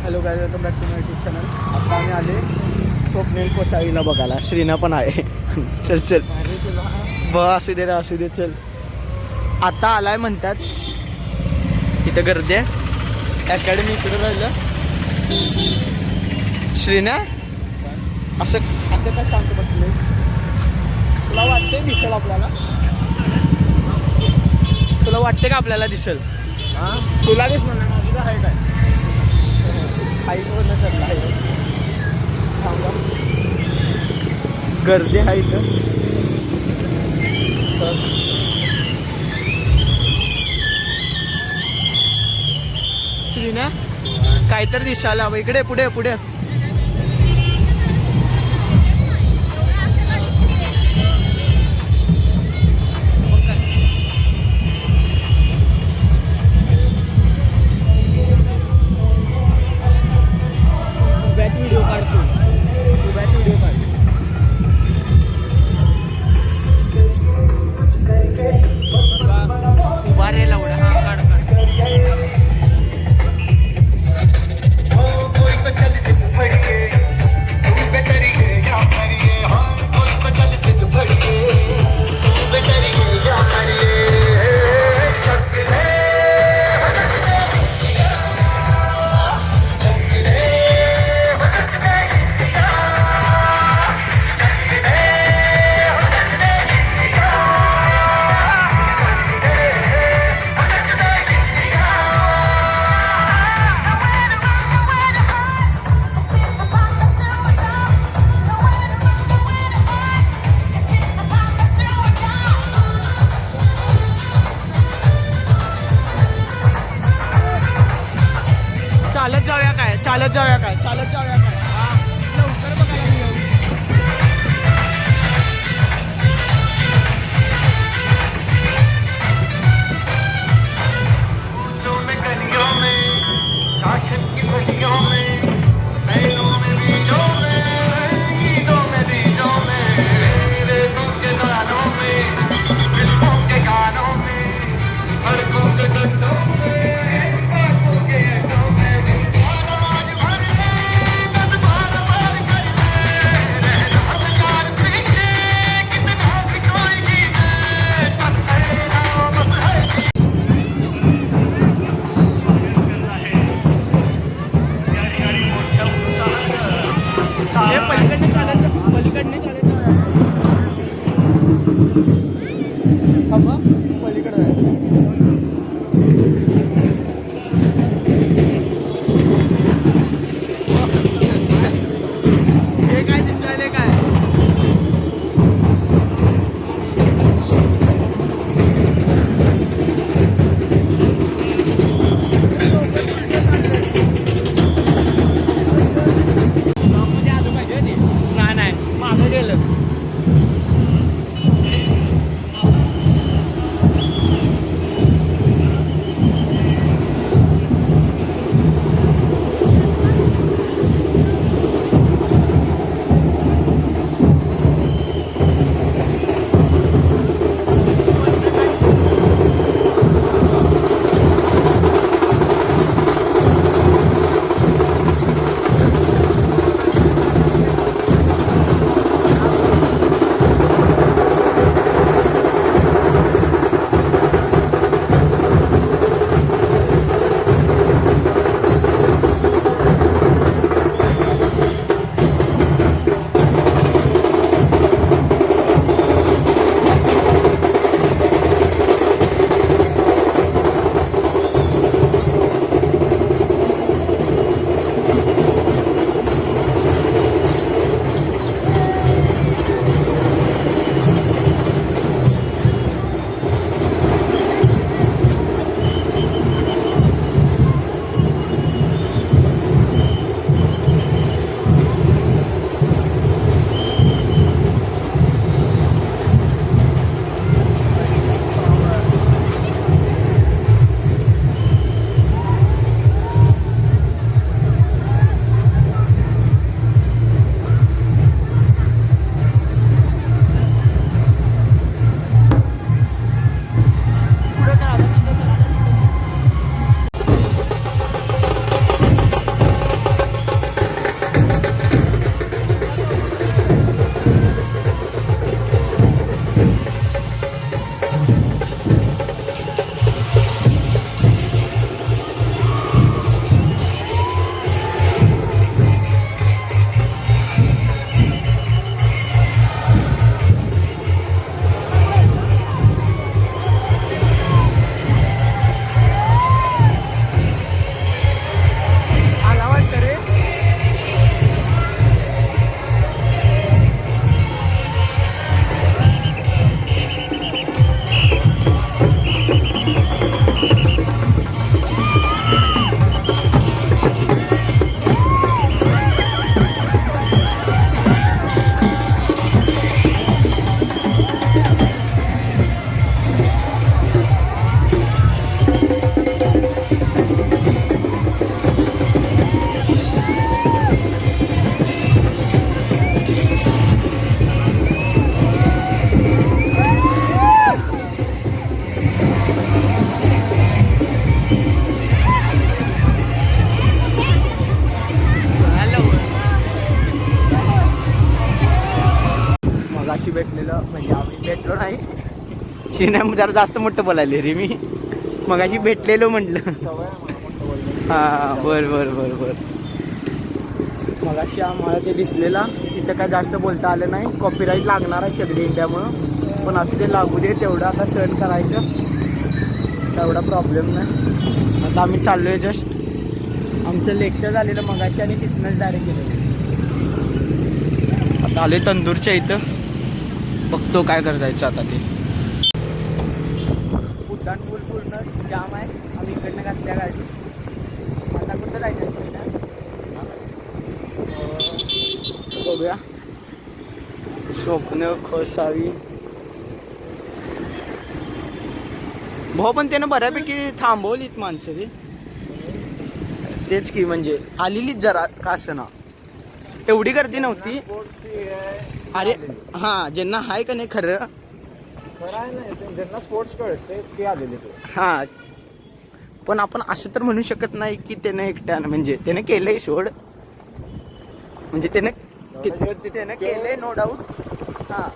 Hello guys, welcome back to my YouTube channel. आता आम्ही आले स्वप्नील कोसाईला बघायला. श्रीना पण आहे. चल चल असू दे रे, असू दे. चल आता आलाय म्हणतात. इथं गर्दी आहे. अकॅडमी इकडे राहिलं. श्रीना असं असं काय सांगतो बसले. तुला वाटते दिसेल आपल्याला? तुला वाटते का आपल्याला दिसेल? तुला दिसणार नाही. माझं हाईट आहे. हाईटवरनं चढला आहे. थांबा, गर्दी आहे इथं. श्रीना काहीतरी दिसायला हवं. इकडे पुढे पुढे. व्हिडिओ काढतो. व्हिडिओ काढ. उभा रे लावडा. हा काढ काढ. चालत जाऊया काय? चालत जाऊया काय? चालत जाऊया काय? हा लवकर बघायला मिळेल. भेटलेलं म्हणजे आम्ही भेटलो नाही. श्रीना जरा जास्त मोठं बोलायले रे मी. मगाशी भेटलेलो म्हटलं. हां बर. मगाशी आम्हाला ते दिसलेला. तिथं काय जास्त बोलता आलं नाही. कॉपीराईट लागणार आहे चगडी इंडियामुळं. पण असं ते लागू दे, तेवढं आता सहन करायचं. तेवढा प्रॉब्लेम नाही. आता आम्ही चाललो आहे जस्ट. आमचं लेक्चर झालेलं मगाशी आणि तिथनंच डायरेक्ट गेलेलं. आता आले तंदूरच्या इथं. बघतो काय करायचं आता ते. उड्डाण पूल पूर्ण जाम आहे. आम्ही इकडनं घातल्या गाडी. आता कुठं जायचं बघूया. स्वप्न खोसावी भाऊ, पण त्यानं बऱ्यापैकी थांबवलीत माणसं रे. तेच की म्हणजे आलेलीच जरा का असं ना, एवढी गर्दी नव्हती. अरे हां, ज्यांना आहे का नाही खरं ज्यांना स्पोर्ट्स कळते ते आलेले. हां, पण आपण असं तर म्हणू शकत नाही की त्यानं एकट्यानं म्हणजे त्यानं केलंय सोड. म्हणजे त्यानं केलंय नो डाऊट. हां,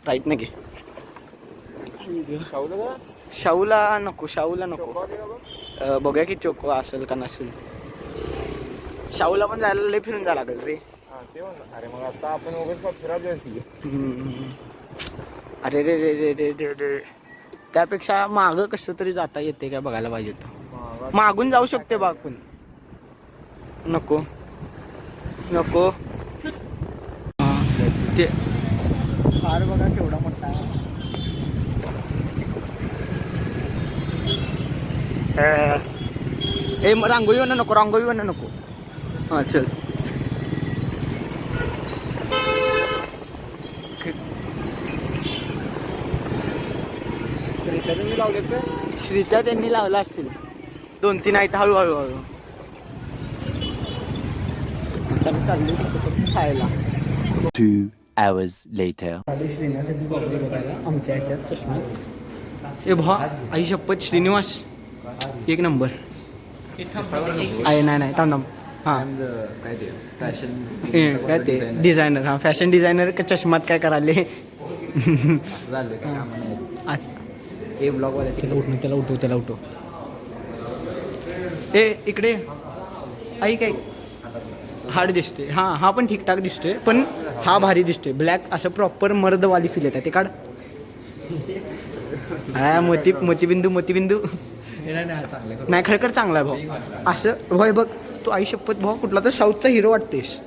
राईट ना घे. शाहूला नको. बघूया की चोको असेल का नसेल. शाहूला पण जायला लय फिरून जायला लागेल रे. अरे मग आता आपण अरे रे, त्यापेक्षा मागं कसं तरी जाता येते काय बघायला पाहिजे. तर मागून जाऊ शकते बाग पण. नको ते फार बघा केवढा मोठा आहे. रांगोळी वरनं नको. हां चल. श्रीत्या त्यांनी लावला असतील 2-3 आहेत. हळूहळू चालली खायला. 2 hours later. श्रीनिवासाठी बघायला आमच्या ह्याच्यात चष्मा. ए भा, आई शपथ श्रीनिवास एक नंबर आहे. नाही थांब. हां काय ते डिझायनर. हां, फॅशन डिझायनर का चष्मात काय करायले. त्याला उठव. ए इकडे आई काय हार्ड दिसते. हा पण ठीकठाक दिसतोय, पण हा भारी दिसतोय. ब्लॅक असं प्रॉपर मर्दवाली फील येतात. ते काढ. हा मोतीबिंदू नाही खरं चांगला आहे भाऊ. असं होय बघ तू. आई शपथ भाऊ, कुठला तर साऊथचा हिरो वाटतेस.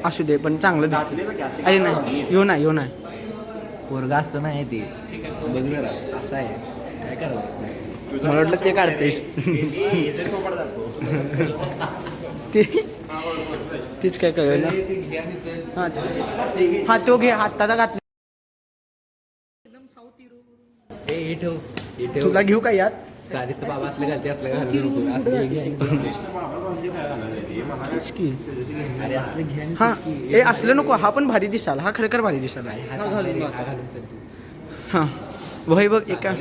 असू दे पण चांगलं दिसतं. अरे नाही यो नाही पोरगा असतं नाही ते बघ जरा असं आहे. काय करावं मला वाटलं ते काढतेस. तेच काय कळलं ना. हा तो घे. हाताचा घातला. तुला घेऊ का यात. साडीचं बाबा असलं घालते असलं अरे असलं घ्या. हा हे असलं नको. हा पण भारी दिसाल. हा खरं भारी दिसाल. हा वय बघ एका